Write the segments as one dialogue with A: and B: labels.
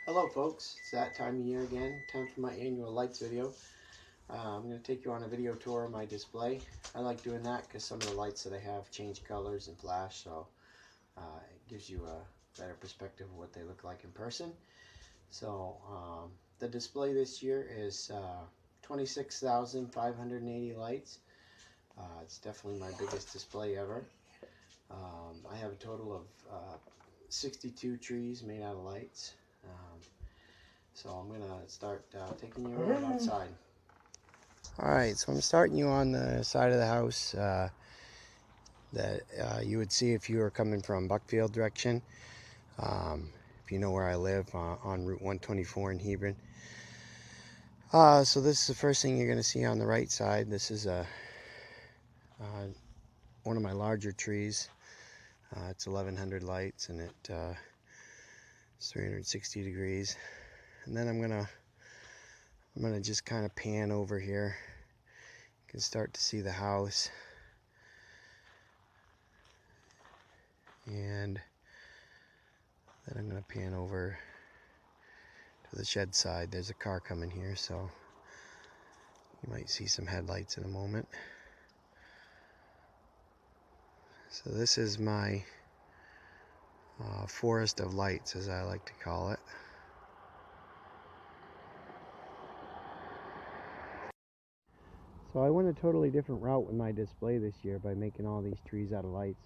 A: Hello folks, it's that time of year again, time for my annual lights video. I'm going to take you on a video tour of my display. I like doing that because some of the lights that I have change colors and flash, so it gives you a better perspective of what they look like in person. So the display this year is 26,580 lights. It's definitely my biggest display ever. I have a total of 62 trees made out of lights. So I'm going to start taking you around outside. Alright, so I'm starting you on the side of the house that you would see if you were coming from Buckfield direction. If you know where I live, on Route 124 in Hebron. So this is the first thing you're going to see on the right side. This is one of my larger trees. It's 1100 lights and it's 360 degrees. And then I'm gonna just kind of pan over here. You can start to see the house. And then I'm going to pan over to the shed side. There's a car coming here, so you might see some headlights in a moment. So this is my forest of lights, as I like to call it. So I went a totally different route with my display this year by making all these trees out of lights.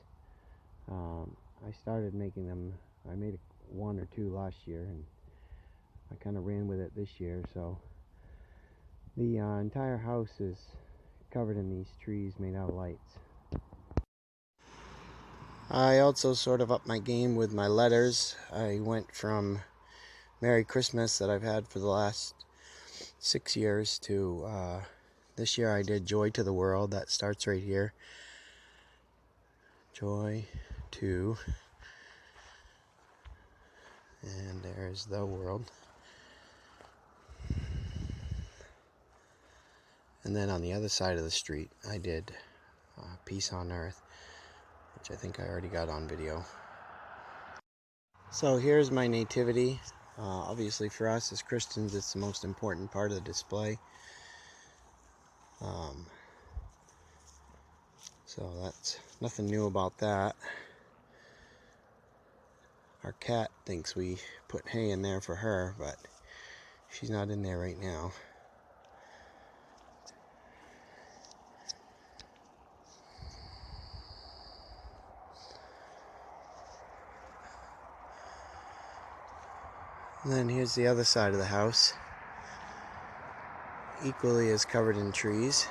A: I started making them, I made one or two last year, and I kind of ran with it this year. So the entire house is covered in these trees made out of lights. I also sort of upped my game with my letters. I went from Merry Christmas that I've had for the last 6 years to this year I did Joy to the World. That starts right here. Joy to, and there's the world. And then on the other side of the street I did Peace on Earth, which I think I already got on video. So here's my nativity. Obviously for us as Christians it's the most important part of the display. So that's nothing new about that. Our cat thinks we put hay in there for her, but she's not in there right now. And then here's the other side of the house. Equally as covered in trees.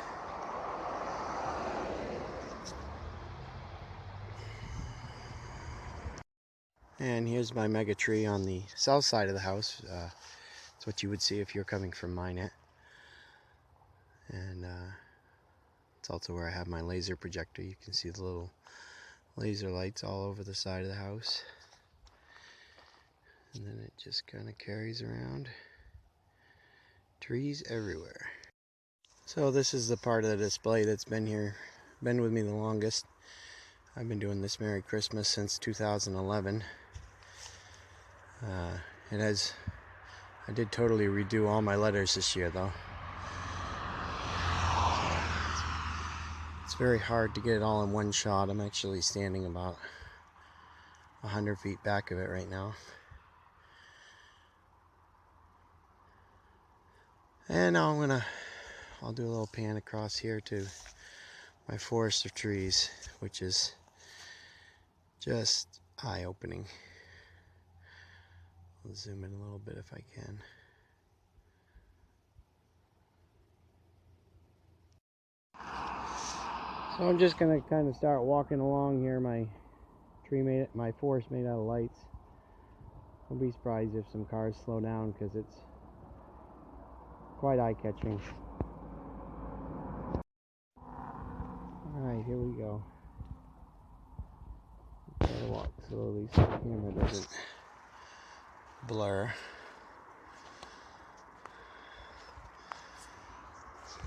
A: And here's my mega tree on the south side of the house. It's what you would see if you're coming from Maine. And it's also where I have my laser projector. You can see the little laser lights all over the side of the house. And then it just kind of carries around. Trees everywhere. So this is the part of the display that's been with me the longest. I've been doing this Merry Christmas since 2011. I did totally redo all my letters this year though. It's very hard to get it all in one shot. I'm actually standing about 100 feet back of it right now. And now I'll do a little pan across here to my forest of trees, which is just eye-opening. I'll zoom in a little bit if I can. So I'm just gonna kind of start walking along here. My forest made out of lights. Don't be surprised if some cars slow down because it's quite eye-catching. Alright, here we go. Try to walk slowly so the camera doesn't blur.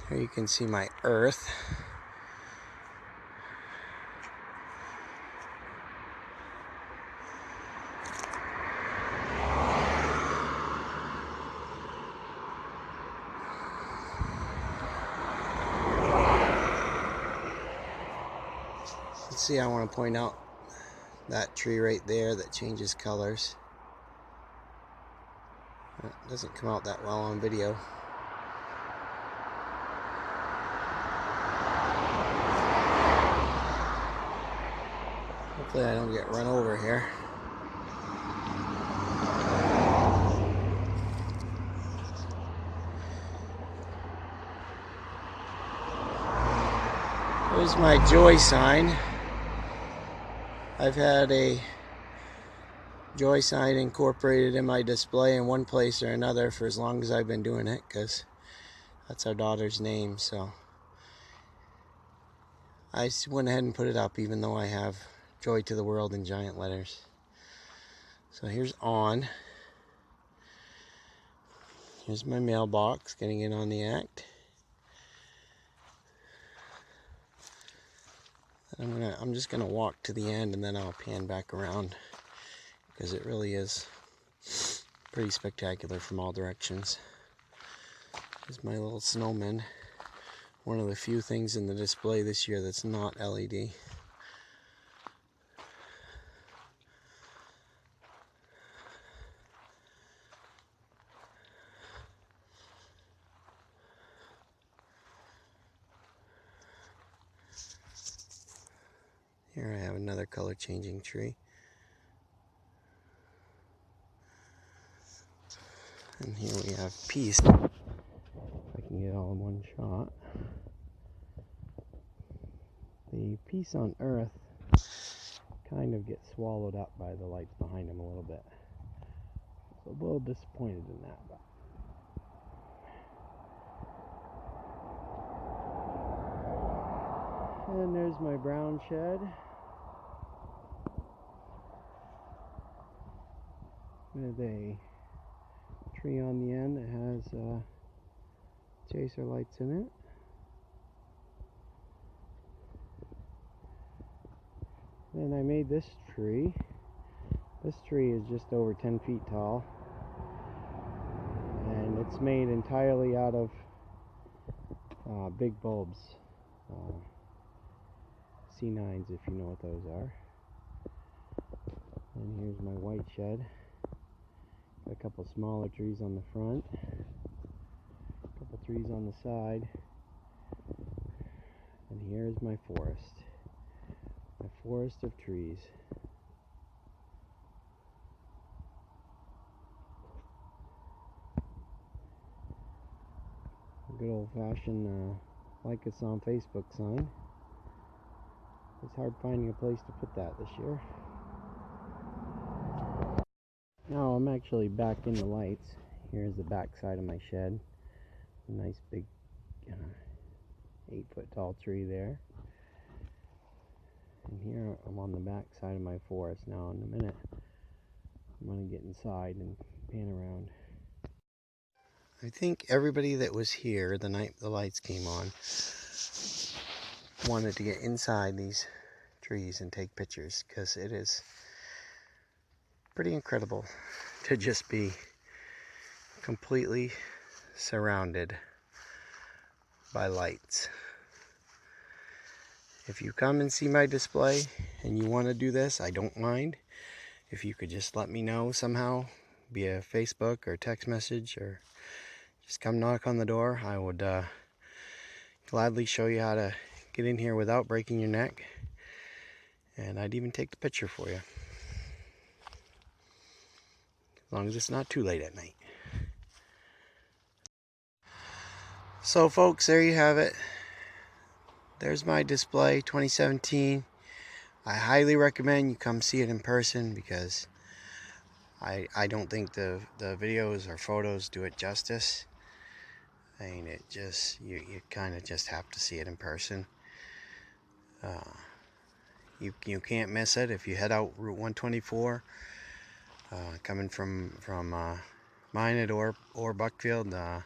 A: Here you can see my earth. see, I want to point out that tree right there that changes colors. It doesn't come out that well on video. Hopefully I don't get run over here. There's my joy sign. I've had a joy sign incorporated in my display in one place or another for as long as I've been doing it, because that's our daughter's name. So I went ahead and put it up, even though I have joy to the world in giant letters. So here's on. Here's my mailbox, getting in on the act. I'm just gonna walk to the end and then I'll pan back around, because it really is pretty spectacular from all directions. Here's my little snowman. One of the few things in the display this year that's not LED. Here I have another color changing tree. And here we have peace. If I can get all in one shot. The peace on earth kind of gets swallowed up by the lights behind him a little bit. So a little disappointed in that. But and there's my brown shed. With a tree on the end that has chaser lights in it. Then I made this tree. This tree is just over 10 feet tall. And it's made entirely out of big bulbs. C9s, if you know what those are. And here's my white shed. Got a couple smaller trees on the front. A couple trees on the side. And here's my forest. My forest of trees. A good old-fashioned like us on Facebook sign. It's hard finding a place to put that this year. Now I'm actually back in the lights. Here's the back side of my shed. A nice big 8-foot tall tree there. And here I'm on the back side of my forest. Now in a minute I'm going to get inside and pan around. I think everybody that was here the night the lights came on wanted to get inside these trees and take pictures, because it is pretty incredible to just be completely surrounded by lights. If you come and see my display and you want to do this, I don't mind. If you could just let me know somehow via Facebook or text message, or just come knock on the door, I would gladly show you how to get in here without breaking your neck. And I'd even take the picture for you. As long as it's not too late at night. So folks, there you have it. There's my display 2017. I highly recommend you come see it in person, because I don't think the videos or photos do it justice. I mean, it just, you kind of just have to see it in person. You can't miss it if you head out Route 124, coming from Maine or Buckfield.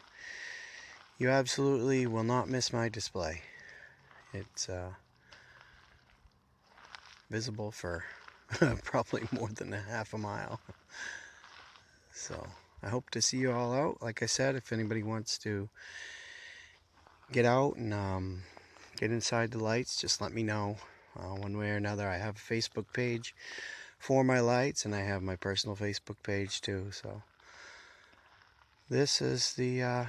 A: You absolutely will not miss my display. It's visible for probably more than a half a mile. So I hope to see you all out. Like I said, if anybody wants to get out and get inside the lights, just let me know. one way or another. I have a Facebook page for my lights, and I have my personal Facebook page too. So this is the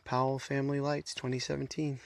A: Powell Family Lights 2017.